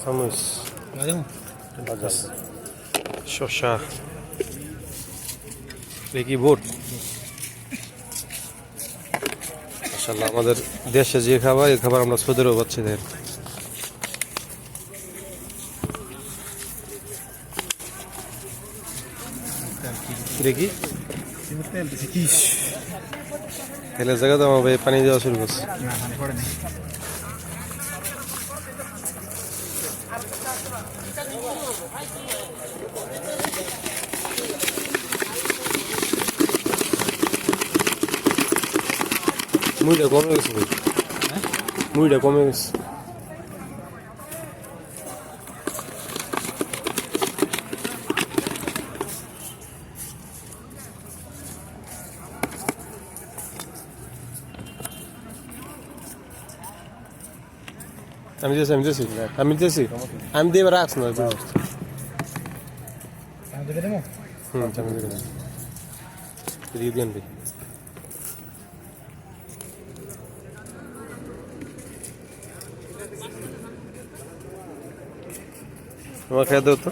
কাঁচামরিচ, বাজার, শসা, কি বুট। মাশাআল্লাহ, আমাদের দেশে যে খাবার এই খাবার আমরা সৌদিরও পাচ্ছি। দেখেন দেখি তেলের জায়গাতে আমার ভাই পানি দেওয়া শুরু করছে। মুড়িটা কমে গেছে ভাই, মুড়িটা কমে গেছে। আমি দিয়েছি আমি দিয়ে রাখছ না। দিয়ে দিন ভাই। আমার খেয়ে দাও তো,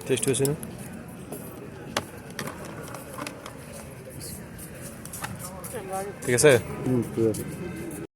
টেস্ট হয়েছে না? ঠিক আছে।